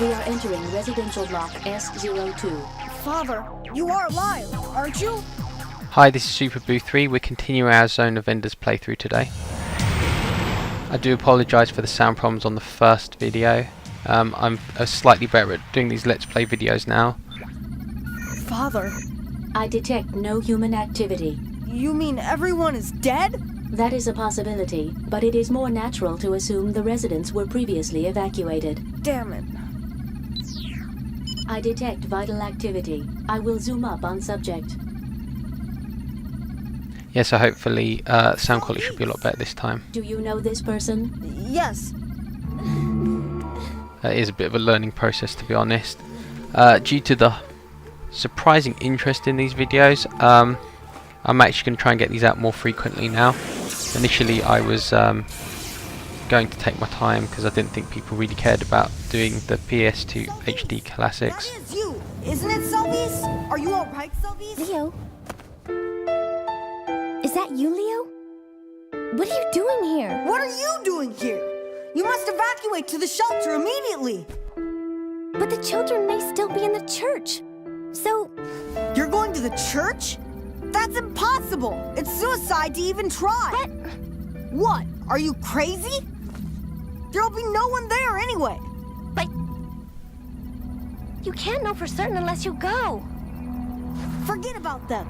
We are entering residential block S02. Father, you are alive, aren't you? Hi, this is SuperBoo3. We're continuing our Zone of Enders playthrough today. I do apologise for the sound problems on the first video. I'm slightly better at doing these Let's Play videos now. Father, I detect no human activity. you mean everyone is dead? That is a possibility, but it is more natural to assume the residents were previously evacuated. Damn it. I detect vital activity. I will zoom up on subject. Yeah, so hopefully sound quality should be a lot better this time. Do you know this person? Yes. It is a bit of a learning process, to be honest. Due to the surprising interest in these videos, I'm actually going to try and get these out more frequently now. Initially I was going to take my time because I didn't think people really cared about doing the PS2 HD classics. That is you, isn't it, Selvies? Are you alright, Selvies? Leo? Is that you, Leo? What are you doing here? What are you doing here? You must evacuate to the shelter immediately. But the children may still be in the church. So, You're going to the church? That's impossible. It's suicide to even try. But- What? Are you crazy? There'll be no one there anyway. but you can't know for certain unless you go. Forget about them.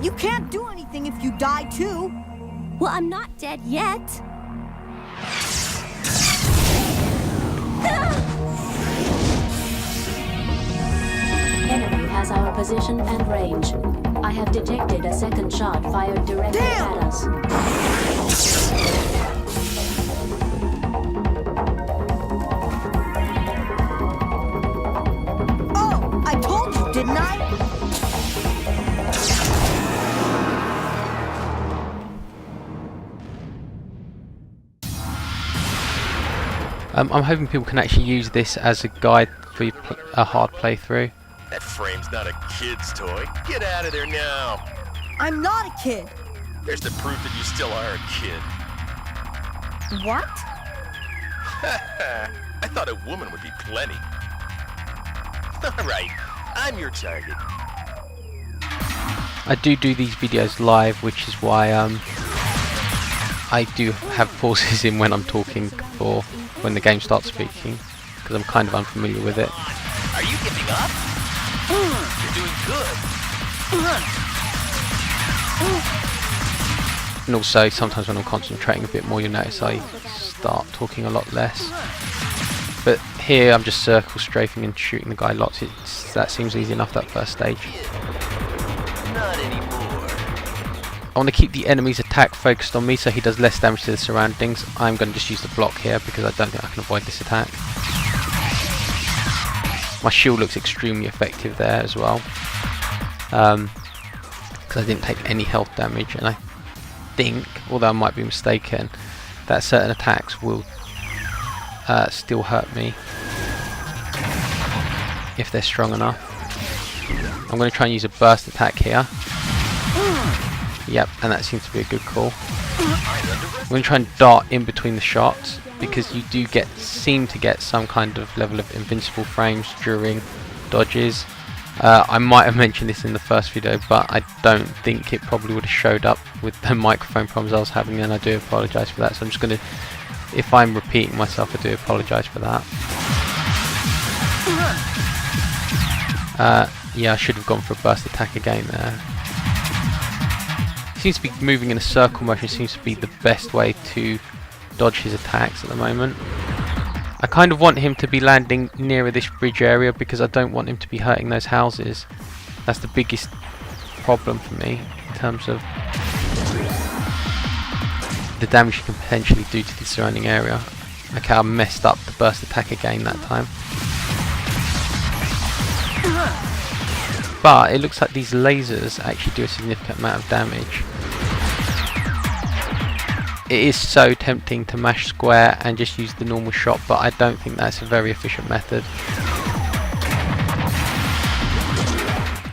You can't do anything if you die too. Well, I'm not dead yet. Enemy has our position and range. I have detected a second shot fired directly Damn! at us. Oh, I told you, didn't I? I'm hoping people can actually use this as a guide for a hard playthrough. That frame's not a kid's toy. Get out of there now. I'm not a kid. There's the proof that you still are a kid. What? I thought a woman would be plenty. All right, I'm your target. I do these videos live, which is why I do have pauses in when I'm talking for when the game starts speaking, because I'm kind of unfamiliar with it. Are you giving up? You're doing good. And also, sometimes when I'm concentrating a bit more, you'll notice I start talking a lot less. But here I'm just circle strafing and shooting the guy lots. That seems easy enough, that first stage. Not anymore. I want to keep the enemy's attack focused on me so he does less damage to the surroundings. I'm going to just use the block here because I don't think I can avoid this attack. My shield looks extremely effective there as well, because I didn't take any health damage, and I think, although I might be mistaken, that certain attacks will still hurt me if they're strong enough. I'm going to try and use a burst attack here. Yep, and that seems to be a good call. I'm going to try and dart in between the shots, because you do seem to get some kind of level of invincible frames during dodges. I might have mentioned this in the first video, but I don't think it probably would have showed up with the microphone problems I was having, and I do apologise for that. So I'm just going to, if I'm repeating myself, I do apologise for that. Yeah, I should have gone for a burst attack again there. Seems to be moving in a circle motion, seems to be the best way to dodge his attacks at the moment. I kind of want him to be landing nearer this bridge area because I don't want him to be hurting those houses. That's the biggest problem for me in terms of the damage you can potentially do to the surrounding area. Okay, I messed up the burst attack again that time. But it looks like these lasers actually do a significant amount of damage. It is so tempting to mash square and just use the normal shot, but I don't think that's a very efficient method.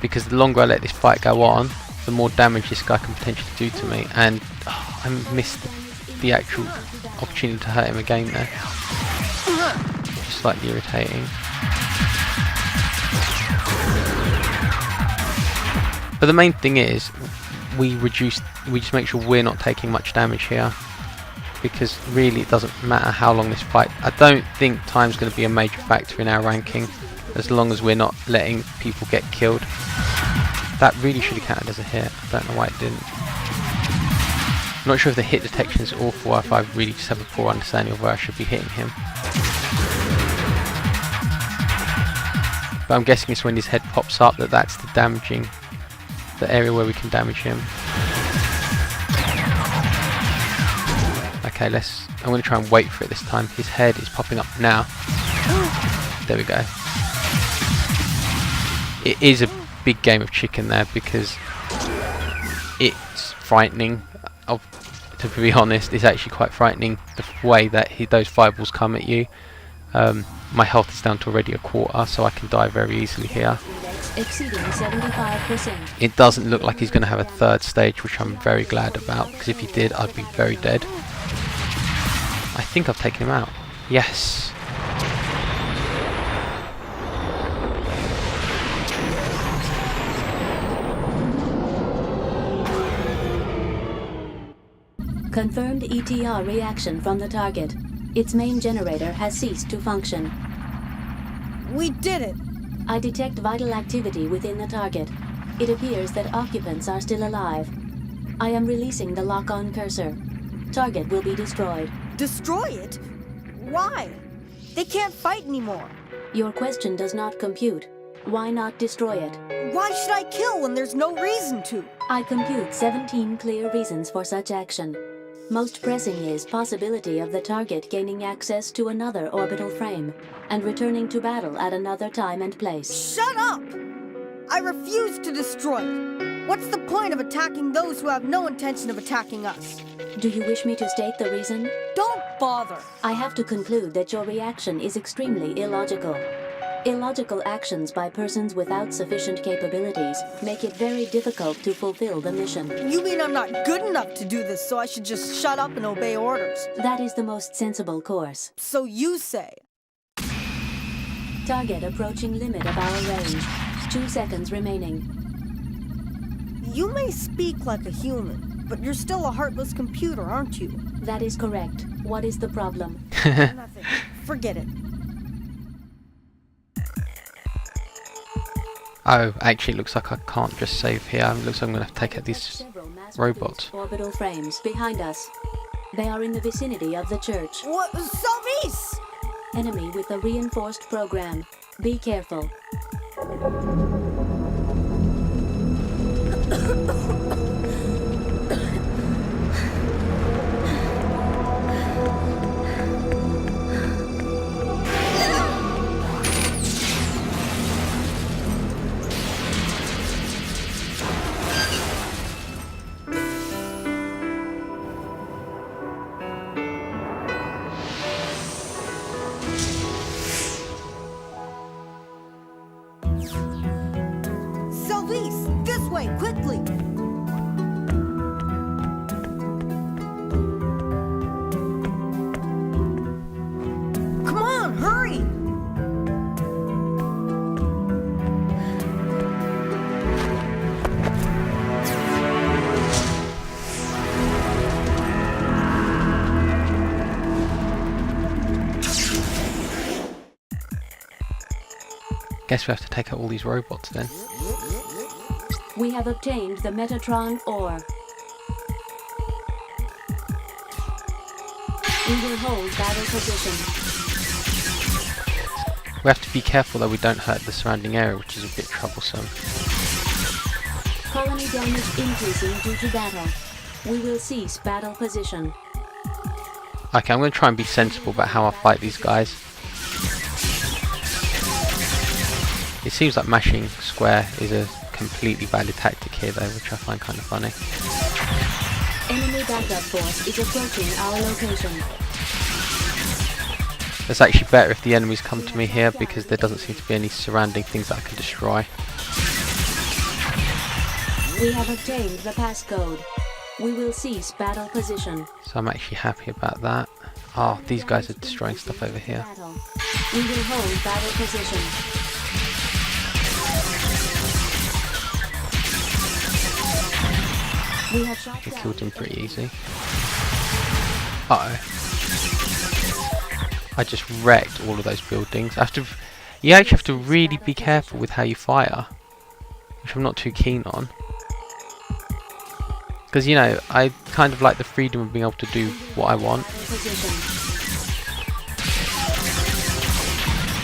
Because the longer I let this fight go on, the more damage this guy can potentially do to me, and I missed the actual opportunity to hurt him again there. is slightly irritating. But the main thing is, we just make sure we're not taking much damage here. Because really it doesn't matter how long this fight. I don't think time's going to be a major factor in our ranking, as long as we're not letting people get killed. That really should have counted as a hit. I don't know why it didn't. I'm not sure if the hit detection is awful or if I really just have a poor understanding of where I should be hitting him. But I'm guessing it's when his head pops up that's the area where we can damage him. Okay, I'm going to try and wait for it this time. His head is popping up now. There we go. It is a big game of chicken there because it's frightening. To be honest, it's actually quite frightening the way that those fireballs come at you. My health is down to already a quarter, so I can die very easily here. Exceeding 75%. It doesn't look like he's going to have a third stage, which I'm very glad about, because if he did, I'd be very dead. I think I've taken him out. Yes. Confirmed ETR reaction from the target. Its main generator has ceased to function. We did it. I detect vital activity within the target. It appears that occupants are still alive. I am releasing the lock-on cursor. Target will be destroyed. Destroy it? Why? They can't fight anymore. Your question does not compute. Why not destroy it? Why should I kill when there's no reason to? I compute 17 clear reasons for such action. Most pressing is possibility of the target gaining access to another orbital frame and returning to battle at another time and place. Shut up! I refuse to destroy it. What's the point of attacking those who have no intention of attacking us? Do you wish me to state the reason? Don't bother. I have to conclude that your reaction is extremely illogical. Illogical actions by persons without sufficient capabilities make it very difficult to fulfill the mission. You mean I'm not good enough to do this, so I should just shut up and obey orders? That is the most sensible course. So you say. Target approaching limit of our range. 2 seconds remaining. You may speak like a human, but you're still a heartless computer, aren't you? That is correct. What is the problem? Nothing. Forget it. Oh, actually it looks like I can't just save here. It looks like I'm going to have to take out these robots. Orbital frames behind us. They are in the vicinity of the church. What? Salvis! Enemy with a reinforced program. Be careful. Salvis! This way, quickly! Come on, hurry! Guess we have to take out all these robots then. We have obtained the Metatron ore. We will hold battle position. We have to be careful that we don't hurt the surrounding area, which is a bit troublesome. Colony damage increasing due to battle. We will cease battle position. Okay, I'm going to try and be sensible about how I fight these guys. It seems like mashing square is a completely valid tactic here though, which I find kind of funny. Enemy backup force is approaching our location. It's actually better if the enemies come to me here because there doesn't seem to be any surrounding things that I can destroy. We have obtained the passcode. We will cease battle position. So I'm actually happy about that. Oh, these guys are destroying stuff over here. Battle. We will hold battle position. We have shot We down killed him the pretty enemy. easy. Uh-oh. I just wrecked all of those buildings. You actually have to really be careful with how you fire, which I'm not too keen on. Because, you know, I kind of like the freedom of being able to do what I want. Position.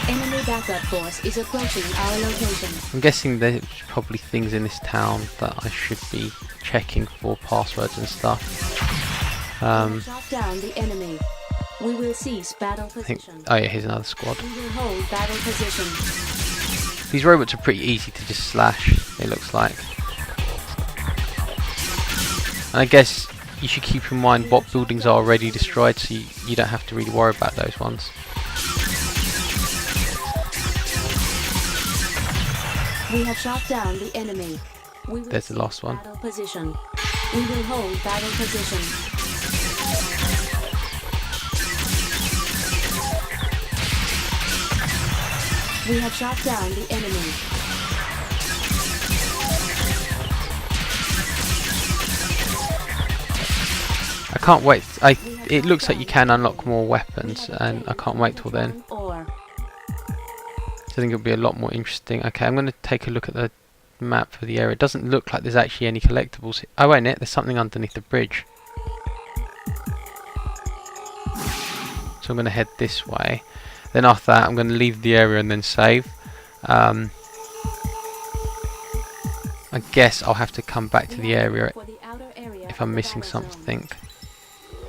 Enemy backup force is approaching our location. I'm guessing there's probably things in this town that I should be checking for passwords and stuff. We have shot down the enemy. We will cease battle I think, position. oh yeah, here's another squad. We will hold battle position. These robots are pretty easy to just slash, it looks like. And I guess you should keep in mind what buildings are already destroyed, so you don't have to really worry about those ones. We have shot down the enemy. We will There's the last one. battle position. We will hold battle position. We have shot down the enemy. I can't wait. It looks like you can unlock more weapons, and I can't wait till then. Or I think it'll be a lot more interesting. Okay, I'm going to take a look at the map for the area. It doesn't look like there's actually any collectibles. Oh wait, there's something underneath the bridge. So I'm going to head this way. Then after that, I'm going to leave the area and then save. I guess I'll have to come back to the area for the outer area if of I'm the missing battle zone. something.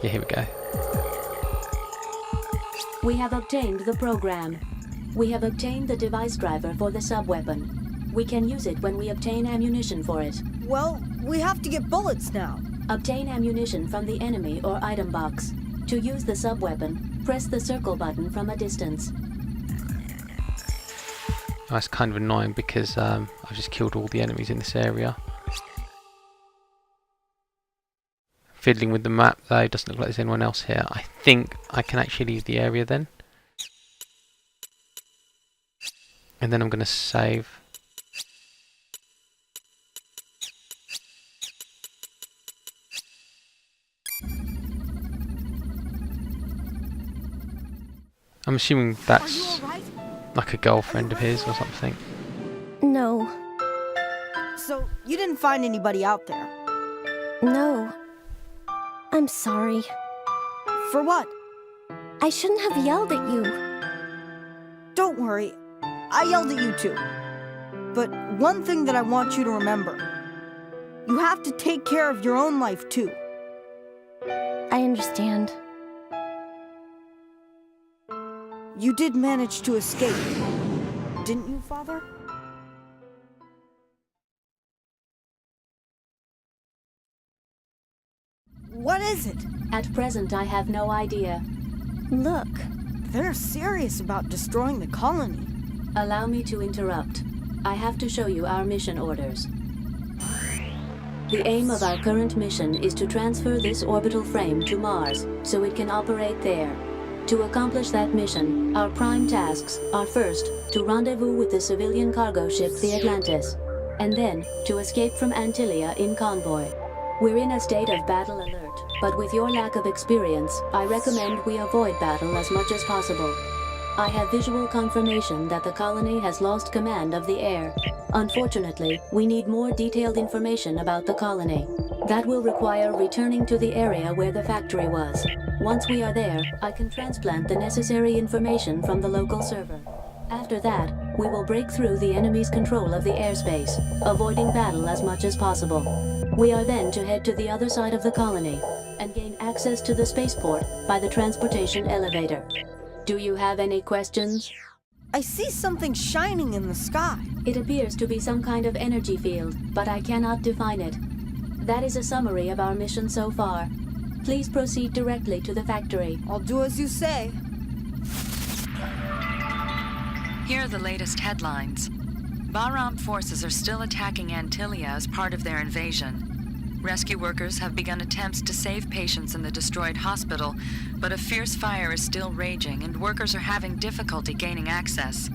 Yeah, here we go. We have obtained the program. We have obtained the device driver for the sub-weapon. We can use it when we obtain ammunition for it. Well, we have to get bullets now. Obtain ammunition from the enemy or item box. To use the sub-weapon, press the circle button from a distance. That's kind of annoying because I've just killed all the enemies in this area. Fiddling with the map though, doesn't look like there's anyone else here. I think I can actually leave the area then. And then I'm going to save. I'm assuming Are you that's alright? like a girlfriend of his or something. No, So, you didn't find anybody out there? no. I'm sorry. For what? I shouldn't have yelled at you. Don't worry. I yelled at you too. But one thing that I want you to remember. You have to take care of your own life too. I understand. You did manage to escape, didn't you, Father? What is it? At present, I have no idea. Look, They're serious about destroying the colony. Allow me to interrupt. I have to show you our mission orders. The aim of our current mission is to transfer this orbital frame to Mars, so it can operate there. To accomplish that mission, our prime tasks are first, to rendezvous with the civilian cargo ship the Atlantis, and then, to escape from Antillia in convoy. We're in a state of battle alert, but with your lack of experience, I recommend we avoid battle as much as possible. I have visual confirmation that the colony has lost command of the air. Unfortunately, we need more detailed information about the colony. That will require returning to the area where the factory was. Once we are there, I can transplant the necessary information from the local server. After that, we will break through the enemy's control of the airspace, avoiding battle as much as possible. We are then to head to the other side of the colony and gain access to the spaceport by the transportation elevator. Do you have any questions? I see something shining in the sky. It appears to be some kind of energy field, but I cannot define it. That is a summary of our mission so far. Please proceed directly to the factory. I'll do as you say. Here are the latest headlines. Bahram forces are still attacking Antillia as part of their invasion. Rescue workers have begun attempts to save patients in the destroyed hospital, but a fierce fire is still raging and workers are having difficulty gaining access.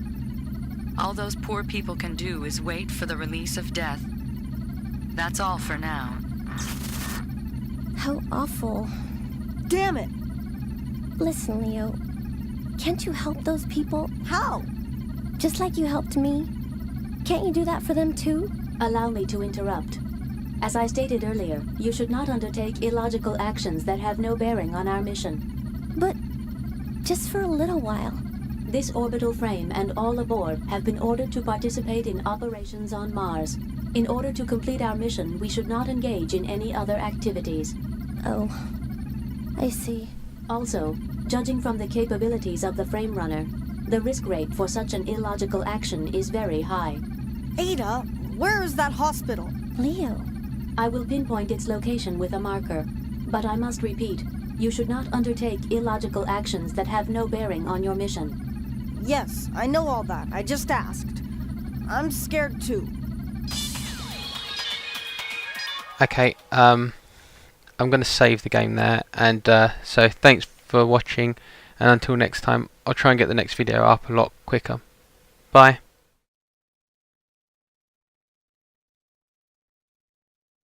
All those poor people can do is wait for the release of death. That's all for now. How awful. Damn it! Listen, Leo. Can't you help those people? How? Just like you helped me? Can't you do that for them too? Allow me to interrupt. As I stated earlier, you should not undertake illogical actions that have no bearing on our mission. But just for a little while. This orbital frame and all aboard have been ordered to participate in operations on Mars. In order to complete our mission, we should not engage in any other activities. Oh, I see. Also, judging from the capabilities of the frame runner, the risk rate for such an illogical action is very high. Ada, where is that hospital? Leo. I will pinpoint its location with a marker, but I must repeat, you should not undertake illogical actions that have no bearing on your mission. Yes, I know all that. I just asked. I'm scared too. Okay, I'm going to save the game there, and so thanks for watching, and until next time, I'll try and get the next video up a lot quicker. Bye.